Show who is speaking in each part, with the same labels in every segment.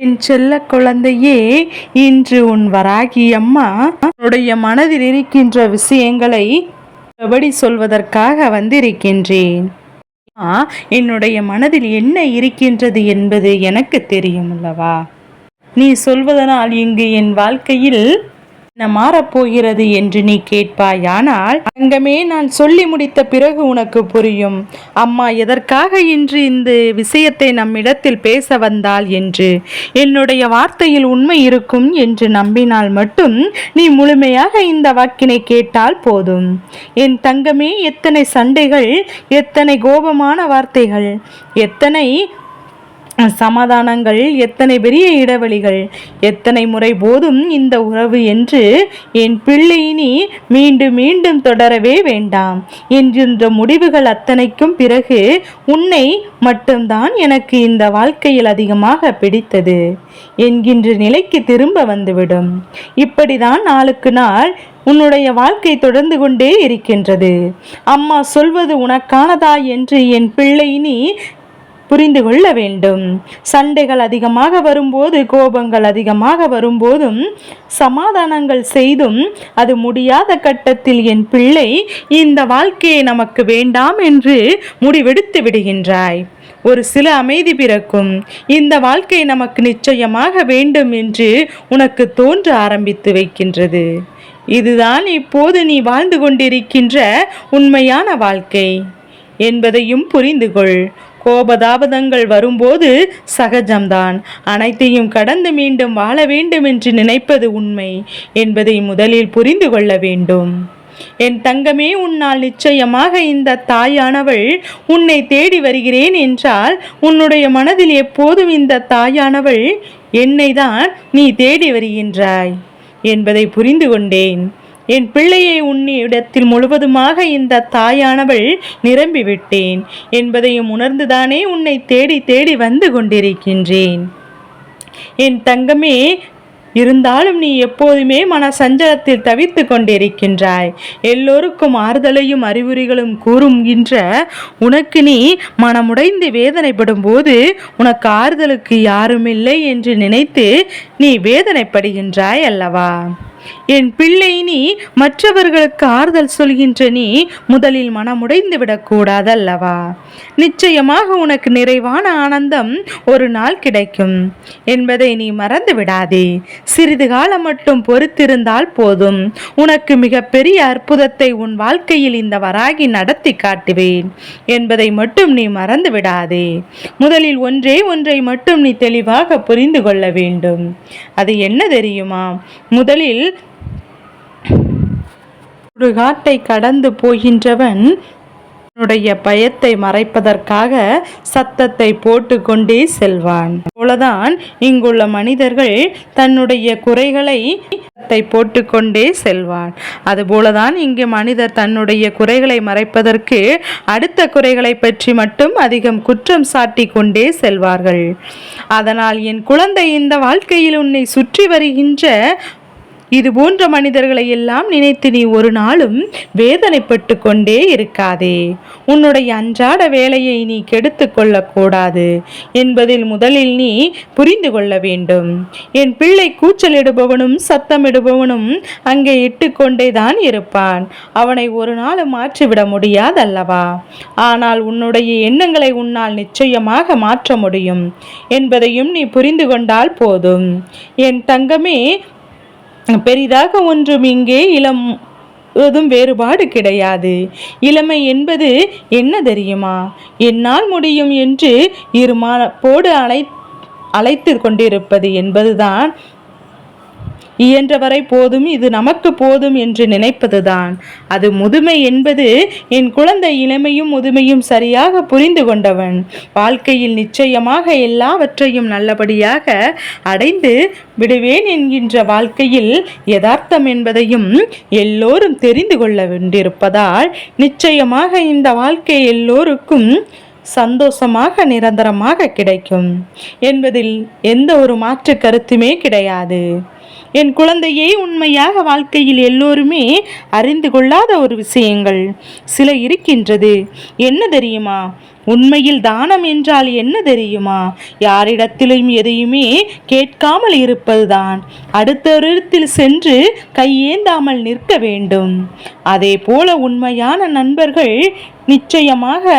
Speaker 1: என் செல்ல குழந்தையே, இன்று உன் வராகி அம்மா உன்னுடைய மனதில் இருக்கின்ற விஷயங்களை எப்படி சொல்வதற்காக வந்திருக்கின்றேன். என்னுடைய மனதில் என்ன இருக்கின்றது என்பது எனக்கு தெரியும் அல்லவா? நீ சொல்வதனால் இங்கு என் வாழ்க்கையில் என்ன மாறப்போகிறது என்று நீ கேட்பாய். ஆனால் தங்கமே, நான் சொல்லி முடித்த பிறகு உனக்கு புரியும் அம்மா எதற்காக இன்று இந்த விஷயத்தை நம்மிடத்தில் பேச வந்தாள் என்று. என்னுடைய வார்த்தையில் உண்மை இருக்கும் என்று நம்பினால் மட்டும் நீ முழுமையாக இந்த வாக்கினை கேட்டால் போதும். என் தங்கமே, எத்தனை சண்டைகள், எத்தனை கோபமான வார்த்தைகள், எத்தனை சமாதானங்கள், எத்தனை பெரிய இடைவெளிகள், எத்தனை முறை போதும் இந்த உறவு என்று என் பிள்ளை நீ மீண்டும் மீண்டும் தொடரவே வேண்டாம் என்கின்ற முடிவுகள் அத்தனைக்கும் பிறகு உன்னை மட்டும்தான் எனக்கு இந்த வாழ்க்கையில் அதிகமாக பிடித்தது என்கின்ற நிலைக்கு திரும்ப வந்துவிடும். இப்படிதான் நாளுக்கு நாள் உன்னுடைய வாழ்க்கை தொடர்ந்து கொண்டே இருக்கின்றது. அம்மா சொல்வது உனக்கானதா என்று என் பிள்ளை நீ புரிந்து கொள்ள வேண்டும். சண்டைகள் அதிகமாக வரும்போது, கோபங்கள் அதிகமாக வரும்போதும், சமாதானங்கள் செய்தும் அது முடியாத கட்டத்தில் என் பிள்ளை இந்த வாழ்க்கையை நமக்கு வேண்டாம் என்று முடிவெடுத்து விடுகின்றாய். ஒரு சில அமைதி பிறக்கும். இந்த வாழ்க்கை நமக்கு நிச்சயமாக வேண்டும் என்று உனக்கு தோன்ற ஆரம்பித்து வைக்கின்றது. இதுதான் இப்போது நீ வாழ்ந்து கொண்டிருக்கின்ற உண்மையான வாழ்க்கை என்பதையும் புரிந்து கொள். கோபதாபதங்கள் வரும்போது சகஜம்தான். அனைத்தையும் கடந்து மீண்டும் வாழ வேண்டும் என்று நினைப்பது உண்மை என்பதை முதலில் புரிந்து கொள்ள வேண்டும். என் தங்கமே, உன்னால் நிச்சயமாக இந்த தாயானவள் உன்னை தேடி வருகிறேன் என்றால் உன்னுடைய மனதில் எப்போதும் இந்த தாயானவள் என்னை தான் நீ தேடி வருகின்றாய் என்பதை புரிந்து கொண்டேன். என் பிள்ளையை உன்னிடத்தில் முழுவதுமாக இந்த தாயானவள் நிரம்பிவிட்டேன் என்பதையும் உணர்ந்துதானே உன்னை தேடி தேடி வந்து கொண்டிருக்கின்றேன். என் தங்கமே, இருந்தாலும் நீ எப்போதுமே மன சஞ்சலத்தில் தவித்து கொண்டிருக்கின்றாய். எல்லோருக்கும் ஆறுதலையும் அறிவுரைகளும் கூறுகின்ற உனக்கு நீ மனமுடைந்து வேதனைப்படும் போது உனக்கு ஆறுதலுக்கு யாருமில்லை என்று நினைத்து நீ வேதனைப்படுகின்றாய் அல்லவா? என் பிள்ளை நீ மற்றவர்களுக்கு ஆறுதல் சொல்கின்ற நீ முதலில் மனமுடைந்து விடக்கூடாது அல்லவா? நிச்சயமாக உனக்கு நிறைவான ஆனந்தம் ஒரு நாள் கிடைக்கும் என்பதை நீ மறந்து விடாதே. சிறிது காலம் மட்டும் பொறுத்திருந்தால் போதும். உனக்கு மிகப்பெரிய அற்புதத்தை உன் வாழ்க்கையில் இந்த வராகி நடத்தி காட்டுவேன் என்பதை மட்டும் நீ மறந்து விடாதே. முதலில் ஒன்றை மட்டும் நீ தெளிவாக புரிந்து கொள்ள வேண்டும். அது என்ன தெரியுமா? முதலில் சுடுகாட்டை கடந்து போகின்றவன் தன்னுடைய பயத்தை மறைப்பதற்காக சத்தத்தை போட்டு கொண்டே செல்வான். போலதான் இங்குள்ள மனிதர்கள் தன்னுடைய குறைகளை போட்டுக்கொண்டே செல்வான். அதுபோலதான் இங்கு மனிதர் தன்னுடைய குறைகளை மறைப்பதற்கு அடுத்த குறைகளை பற்றி மட்டும் அதிகம் குற்றம் சாட்டி கொண்டே செல்வார்கள். அதனால் என் குழந்தை, இந்த வாழ்க்கையில் உன்னை சுற்றி வருகின்ற இது போன்ற மனிதர்களை எல்லாம் நினைத்து நீ ஒரு நாளும் வேதனைப்பட்டு கொண்டே இருக்காதே. உன்னுடைய அன்றாட வேலையை நீ கெடுத்து கொள்ளக்கூடாது என்பதில் முதலில் நீ புரிந்து கொள்ள வேண்டும். என் பிள்ளை கூச்சலிடுபவனும் சத்தமிடுபவனும் அங்கே இட்டுக்கொண்டே தான் இருப்பான். அவனை ஒரு நாள் மாற்றிவிட முடியாதல்லவா? ஆனால் உன்னுடைய எண்ணங்களை உன்னால் நிச்சயமாக மாற்ற முடியும் என்பதையும் நீ புரிந்து கொண்டால் போதும். என் தங்கமே, பெரிதாக ஒன்றும் இங்கே இளம் வேறுபாடு கிடையாது. இளமை என்பது என்ன தெரியுமா? என்னால் முடியும் என்று இருமாப்போடு அழைத்து கொண்டிருப்பது என்பதுதான். இயன்றவரை போதும், இது நமக்கு போதும் என்று நினைப்பதுதான். அது முதுமை என்பது. என் குழந்தை இளமையும் முதுமையும் சரியாக புரிந்து கொண்டவன் வாழ்க்கையில் நிச்சயமாக எல்லாவற்றையும் நல்லபடியாக அடைந்து விடுவேன் என்கின்ற வாழ்க்கையில் யதார்த்தம் என்பதையும் எல்லோரும் தெரிந்து கொள்ள வேண்டியிருப்பதால் நிச்சயமாக இந்த வாழ்க்கை எல்லோருக்கும் சந்தோஷமாக நிரந்தரமாக கிடைக்கும் என்பதில் எந்த ஒரு மாற்று கருத்துமே கிடையாது. என் குழந்தையை, உண்மையாக வாழ்க்கையில் எல்லோருமே அறிந்து கொள்ளாத ஒரு விஷயங்கள் சில இருக்கின்றது. என்ன தெரியுமா? உண்மையில் தானம் என்றால் என்ன தெரியுமா? யாரிடத்திலும் எதையுமே கேட்காமல் இருப்பதுதான். அடுத்தவரிடத்தில் சென்று கையேந்தாமல் நிற்க வேண்டும். அதே போல உண்மையான நண்பர்கள் நிச்சயமாக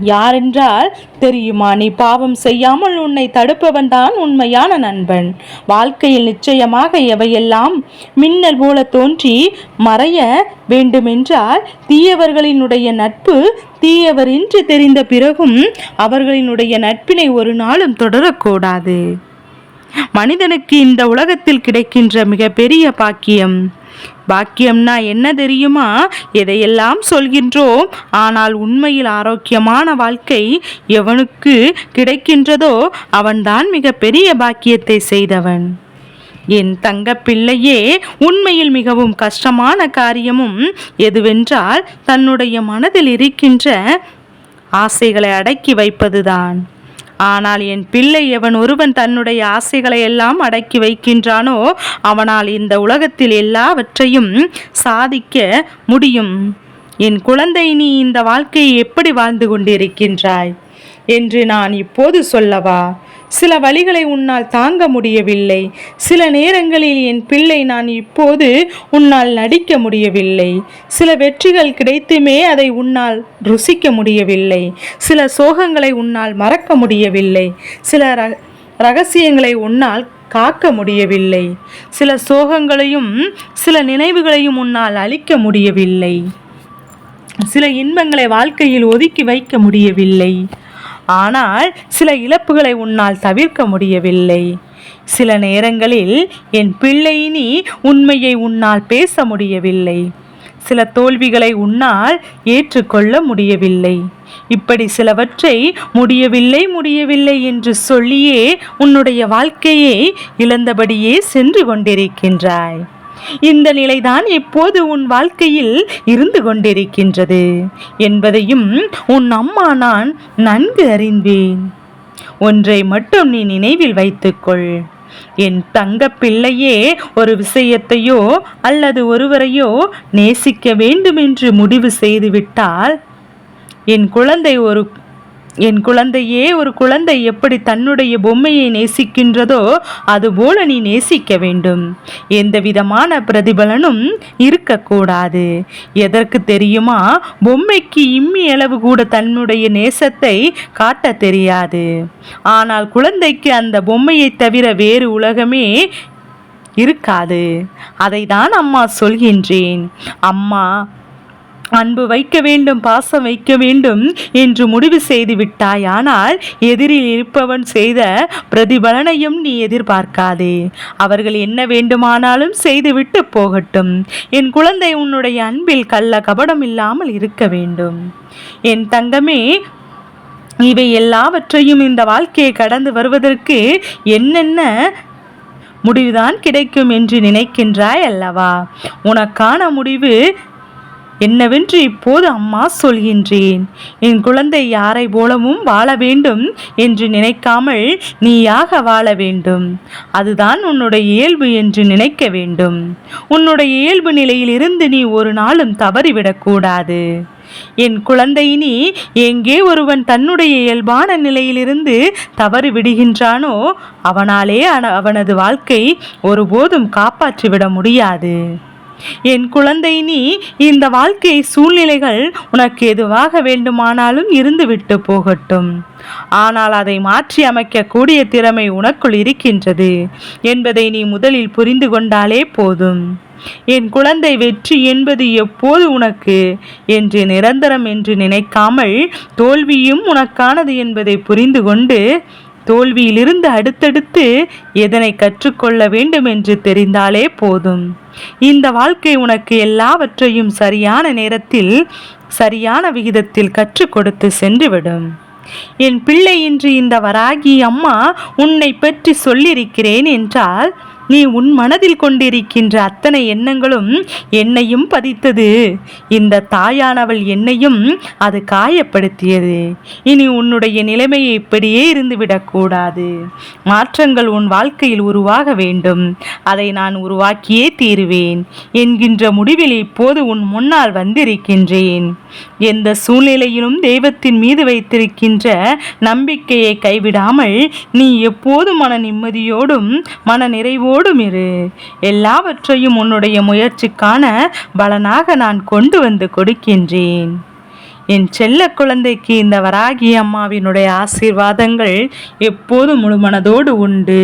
Speaker 1: யாரென்றால் தெரியுமா? நீ பாவம் செய்யாமல் உன்னை தடுப்பவன் தான் உண்மையான நண்பன். வாழ்க்கையில் நிச்சயமாக எவையெல்லாம் மின்னல் போல தோன்றி மறைய வேண்டுமென்றால் தீயவர்களினுடைய நட்பு தீயவர் என்று தெரிந்த பிறகும் அவர்களினுடைய நட்பினை ஒரு நாளும் தொடரக்கூடாது. மனிதனுக்கு இந்த உலகத்தில் கிடைக்கின்ற மிகப்பெரிய பாக்கியம்னா என்ன தெரியுமா? எதையெல்லாம் சொல்கின்றோம், ஆனால் உண்மையில் ஆரோக்கியமான வாழ்க்கை எவனுக்கு கிடைக்கின்றதோ அவன்தான் மிகப்பெரிய பாக்கியத்தை செய்தவன். என் தங்க பிள்ளையே, உண்மையில் மிகவும் கஷ்டமான காரியமும் எதுவென்றால் தன்னுடைய மனதில் இருக்கின்ற ஆசைகளை அடக்கி வைப்பதுதான். ஆனால் என் பிள்ளை, எவன் ஒருவன் தன்னுடைய ஆசைகளை எல்லாம் அடக்கி வைக்கின்றானோ அவனால் இந்த உலகத்தில் எல்லாவற்றையும் சாதிக்க முடியும். என் குழந்தை, நீ இந்த வாழ்க்கையை எப்படி வாழ்ந்து கொண்டிருக்கின்றாய் என்று நான் இப்போது சொல்லவா? சில வழிகளை உன்னால் தாங்க முடியவில்லை. சில நேரங்களில் என் பிள்ளை, நான் இப்போது உன்னால் நடிக்க முடியவில்லை. சில வெற்றிகள் கிடைத்துமே அதை உன்னால் ருசிக்க முடியவில்லை. சில சோகங்களை உன்னால் மறக்க முடியவில்லை. சில ரகசியங்களை உன்னால் காக்க முடியவில்லை. சில சோகங்களையும் சில நினைவுகளையும் உன்னால் அழிக்க முடியவில்லை. சில இன்பங்களை வாழ்க்கையில் ஒதுக்கி வைக்க முடியவில்லை. ஆனால் சில இழப்புகளை உன்னால் தவிர்க்க முடியவில்லை. சில நேரங்களில் என் பிள்ளை, நீ உண்மையை உன்னால் பேச முடியவில்லை. சில தோல்விகளை உன்னால் ஏற்றுக்கொள்ள முடியவில்லை. இப்படி சிலவற்றை முடியவில்லை என்று சொல்லியே உன்னுடைய வாழ்க்கையை இழந்தபடியே சென்று கொண்டிருக்கின்றாய். இந்த நிலைதான் இப்போது உன் வாழ்க்கையில் இருந்து கொண்டிருக்கின்றது என்பதையும் உன் அம்மா நான் நன்கு அறிந்தேன். ஒன்றை மட்டும் நீ நினைவில் வைத்துக்கொள். என் தங்க பிள்ளையே, ஒரு விஷயத்தையோ அல்லது ஒருவரையோ நேசிக்க வேண்டும் என்று முடிவு செய்துவிட்டால் என் குழந்தையே, ஒரு குழந்தை எப்படி தன்னுடைய பொம்மையை நேசிக்கின்றதோ அதுபோல நீ நேசிக்க வேண்டும். எந்த விதமான பிரதிபலனும் இருக்கக்கூடாது. எதற்கு தெரியுமா? பொம்மைக்கு இம்மி அளவு கூட தன்னுடைய நேசத்தை காட்ட தெரியாது. ஆனால் குழந்தைக்கு அந்த பொம்மையை தவிர வேறு உலகமே இருக்காது. அதை தான் அம்மா சொல்கின்றேன். அம்மா அன்பு வைக்க வேண்டும், பாசம் வைக்க வேண்டும் என்று முடிவு செய்து விட்டாய். ஆனால் எதிரில் இருப்பவன் செய்த பிரதிபலனையும் நீ எதிர்பார்க்காதே. அவர்கள் என்ன வேண்டுமானாலும் செய்துவிட்டு போகட்டும். என் குழந்தை, உன்னுடைய அன்பில் கள்ள கபடம் இல்லாமல் இருக்க வேண்டும். என் தங்கமே, இவை எல்லாவற்றையும் இந்த வாழ்க்கையை கடந்து வருவதற்கு என்னென்ன முடிவுதான் கிடைக்கும் என்று நினைக்கின்றாய் அல்லவா? உனக்கான முடிவு என்னவென்று இப்போது அம்மா சொல்கின்றேன். என் குழந்தை, யாரை போலவும் வாழ வேண்டும் என்று நினைக்காமல் நீயாக வாழ வேண்டும். அதுதான் உன்னுடைய இயல்பு என்று நினைக்க வேண்டும். உன்னுடைய இயல்பு நிலையில் இருந்து நீ ஒரு நாளும் தவறிவிடக்கூடாது. என் குழந்தை, நீ எங்கே ஒருவன் தன்னுடைய இயல்பான நிலையிலிருந்து தவறி விடுகின்றானோ அவனாலே அவனது வாழ்க்கை ஒருபோதும் காப்பாற்றிவிட முடியாது. என் குழந்தை, நீ இந்த வாழ்க்கை சூழ்நிலைகள் உனக்கு எதுவாக வேண்டுமானாலும் இருந்துவிட்டு போகட்டும். ஆனால் அதை மாற்றி அமைக்கக்கூடிய திறமை உனக்குள் இருக்கின்றது என்பதை நீ முதலில் புரிந்து கொண்டாலே போதும். என் குழந்தை, வெற்றி என்பது எப்போது உனக்கு என்று நிரந்தரம் என்று நினைக்காமல் தோல்வியும் உனக்கானது என்பதை புரிந்து கொண்டு தோல்வியிலிருந்து அடுத்தடுத்து எதனை கற்றுக்கொள்ள வேண்டும் என்று தெரிந்தாலே போதும். இந்த வாழ்க்கை உனக்கு எல்லாவற்றையும் சரியான நேரத்தில் சரியான விகிதத்தில் கற்றுக் கொடுத்து சென்றுவிடும். என் பிள்ளை, இன்று இந்த வராகி அம்மா உன்னை பற்றி சொல்லியிருக்கிறேன் என்றால் நீ உன் மனதில் கொண்டிருக்கின்ற அத்தனை எண்ணங்களும் என்னையும் பதித்தது. இந்த தாயானவள் என்னையும் அது காயப்படுத்தியது. இனி உன்னுடைய நிலைமையை இப்படியே இருந்துவிடக்கூடாது. மாற்றங்கள் உன் வாழ்க்கையில் உருவாக வேண்டும். அதை நான் உருவாக்கியே தீருவேன் என்கின்ற முடிவில் இப்போது உன் முன்னால் வந்திருக்கின்றேன். எந்த சூழ்நிலையிலும் தெய்வத்தின் மீது வைத்திருக்கின்ற நம்பிக்கையை கைவிடாமல் நீ எப்போதும் மன நிம்மதியோடும் மன நிறைவோடும் இரு. எல்லாவற்றையும் உன்னுடைய முயற்சிக்கான பலனாக நான் கொண்டு வந்து கொடுக்கின்றேன். என் செல்ல குழந்தைக்கு இந்த வராகி அம்மாவினுடைய ஆசீர்வாதங்கள் எப்போதும் முழு மனதோடு உண்டு.